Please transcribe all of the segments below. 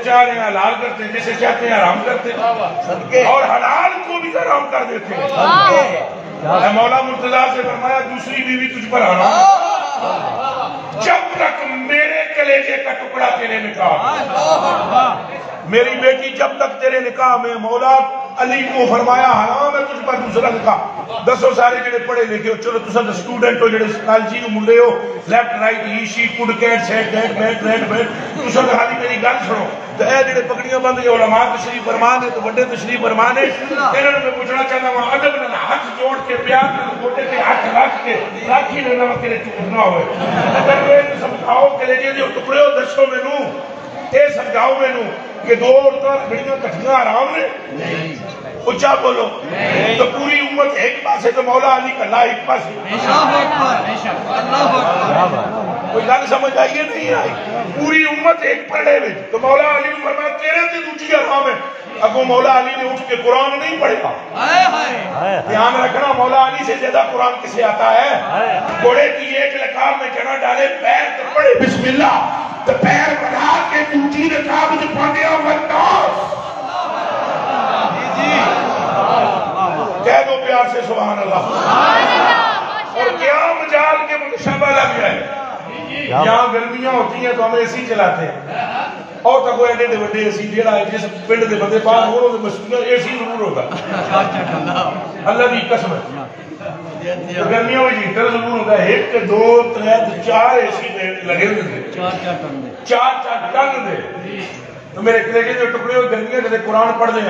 چاہ رہے ہیں حلال کرتے ہیں، جسے چاہتے ہیں حرام کرتے ہیں، اور حلال کو بھی حرام کر دیتے ہیں۔ مولا مرتضیٰ سے فرمایا دوسری بیوی تجھ پر حرام جب تک میرے کلیجے کا ٹکڑا تیرے نکاح، میری بیٹی جب تک تیرے نکاح میں، مولا علی کو فرمایا حرام ہے تجھ پر دوسرا نکاح۔ دسو سارے جڑے پڑھے لکھے ہو، چلو تسا سٹوڈنٹ ہو، جڑے کالجی ہو، منڈے ہو، left right he she kid cat set that bat rat bat, تسا خالی میری گل سنو۔ تو اے جڑے پگڑیاں بند کے علماء تشریف فرمان ہے، تو بڑے تشریف فرمان ہے، انہوں نے میں پوچھنا چاہتا ہوں ادب نال ہاتھ جوڑ کے پیار نال گوٹے تے ہاتھ رکھ کے راکھی نہ تیرے چپ نہ ہوئے۔ اگر یہ سمجھاؤ کلیجے دے ٹکڑے ہو، دسو مینوں اے سمجھاؤ مینوں کہ دو عورتاں بڑیاں کٹھیاں حرام نے؟ اچھا بولو۔ تو پوری امت ایک پاسے تو مولا علی کا لا ایک پاسے، کوئی گل سمجھ آئیے نہیں آئی؟ پوری امت ایک پڑھے میں تو مولا علی نے فرمایا تیرے تے دوسری حرام ہے۔ اگو مولا علی نے اٹھ کے قرآن نہیں پڑھا۔ دھیان رکھنا مولا علی سے زیادہ قرآن کسے آتا ہے؟ گھوڑے کی ایک لکاب میں جنا ڈالے، پیر تو پڑھے بسم اللہ، تو پیر بڑھا کے دوسری لکاب میں پڑھیا والناس، کہہ دو پیار سے سبحان اللہ۔ اور کیا مجال کے مشابہ لگ جائے، یہاں گرمیاں ہوتی ہیں تو ہم اے سی چلاتے ہیں، اور تک وہ ایڈے بڑے اے سی جیڑا ہے جس پنڈ دے بندے پاس ہو تو مسئولہ اے سی ضرور ہوگا، اللہ کی قسم ہے۔ گرمیوں میں ہیٹر ضرور ہوگا، ایک دو تین چار اے سی لگے ہوئے تھے، چار ٹن دے۔ تو میرے کلیجے جو ٹکڑے ہوئے گرمیاں جیسے قرآن پڑھ دیں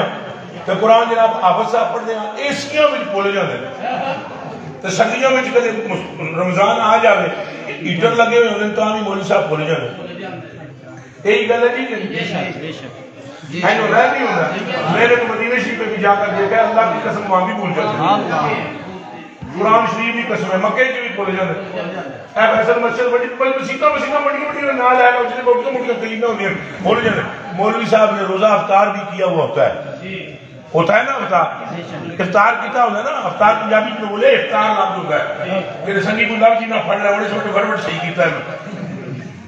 تو قرآن جناب حافظ صاحب پڑھ دیں ایسیاں میں بھول جاتے ہیں، تو سردیوں میں کدے رمضان آ جاوے ہیٹر لگے ہوئے ہوتے تو ہمیں مولوی صاحب بھول جاتے ہیں۔ یہی گل ہے جی کہ اینو رہ نہیں ہوتا۔ میں نے تو مدینہ شریف میں بھی جا کر دیکھا ہے، اللہ کی قسم وہاں بھی بھول جاتے ہیں، قرآن شریف کی قسم ہے، مکے کی بھی بھول جاتے ہیں۔ اے فیصل مسجد بڑی مسیطہ بڑی نہ لائے گا، جنہیں بہت مٹکے قریب نہ ہوتی ہیں، بھول جاتے ہیں۔ مولوی صاحب نے روزہ افطار بھی کیا ہوا ہوتا ہے نا افطار، افطار کیتا ہوتا ہے نا، افطار پنجابی میں بولے افطار لفظ ہوتا ہے، میرے سنگی کو لفظ ہی نہ پڑھ رہا ہے، بڑے چھوٹے گڑبڑ صحیح کیتا ہے۔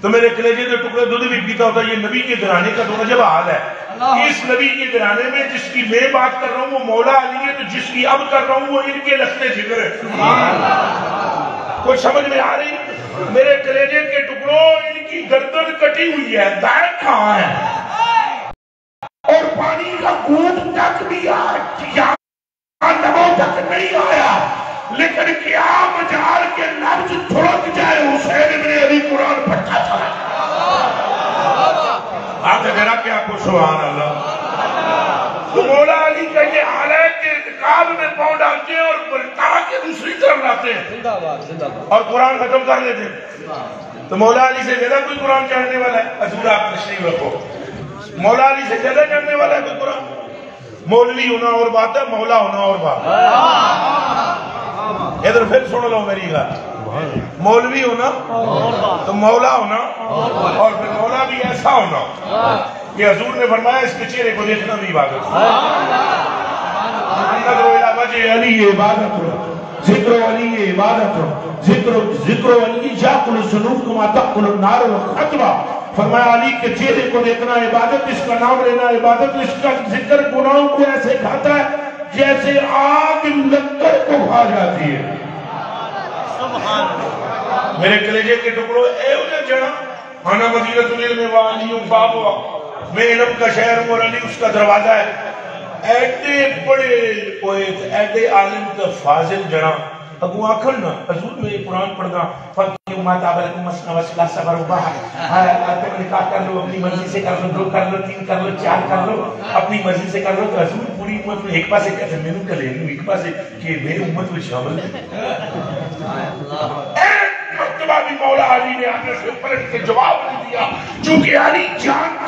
تو میرے کلیجے کے ٹکڑے دودھ بھی پیتا ہوتا ہے، یہ نبی کے گھرانے کا تو عجب حال ہے۔ اس نبی کے گھرانے میں جس کی میں بات کر رہا ہوں وہ مولا علی ہے، تو جس کی اب کر رہا ہوں وہ ان کے لختے جگر ہے۔ کوئی سمجھ میں آ رہی؟ میرے کلیجے کے ٹکڑوں ان کی گردن کٹی ہوئی ہے، دائیں کہاں ہے، اور پانی کا گھونٹ تک بھی نمو تک نہیں آیا، لیکن کیا مجال کے لفظ تھڑک جائے حسین ابن علی قرآن پڑھتا چلا جائے۔ آپ نے میرا کیا کو سبحان اللہ۔ تو مولا علی کا یہ حال ہے کہ رکاب میں پاؤں ڈالتے ہیں اور پلٹا کے دوسری طرف لاتے ہیں اور قرآن ختم کر لیتے ہیں۔ تو مولا علی سے زیادہ کوئی قرآن چاہنے والا ہے؟ حضور آپ تشریف رکھو۔ مولا علی سے زیادہ جاننے والا ہے کوئی قرآن؟ مولوی ہونا اور بات ہے، مولا ہونا اور بات ہے۔ ادھر پھر سن لو میری بات، مولوی ہونا تو مولا ہونا، اور پھر مولا بھی ایسا ہونا کہ حضور نے فرمایا اس کے چہرے کو دیکھنا بھی عبادت ہے۔ نظر الى وجہ علی عبادت ہو، ذکر علی عبادت ہو، ذکر علی یاکل الذنوب کما تاکل النار والخطبہ۔ فرمایا علی کے چہرے کو دیکھنا عبادت، اس کا نام لینا عبادت، اس کا ذکر گناہوں کو ایسے کھاتا ہے جیسے آگ لکڑ کو کھا جاتی ہے۔ میرے کلیجے کے ٹکڑوں اے انہیں جنا انا مدینہ العلم وعلیوں بابوا، میں علم کا شہر ہوں اور علی اس کا دروازہ ہے۔ ایڈے بڑے پوئٹ، ایڈے عالم کا فاضل جنا اگو آکھن نا حضور میں قرآن پڑھنا فَقِيُّ مَا تَعْبَ لَكُمْ مَسْنَ وَسْلَا صَبَرُ بَحَرِ، تم نکاح کر لو اپنی مرضی سے کر لو، 2 کر لو 3 کر لو 4 کر لو اپنی مرضی سے کر لو۔ تو حضور پوری امت میں ایک پاسے کہتے ہیں میں کلے ہوں، ایک پاسے کہ میرے امت میں شامل ہے۔ ایک مرتبہ بھی مولا علی نے آنے سے پلٹ کے جواب نہیں دیا، چونکہ علی جانتا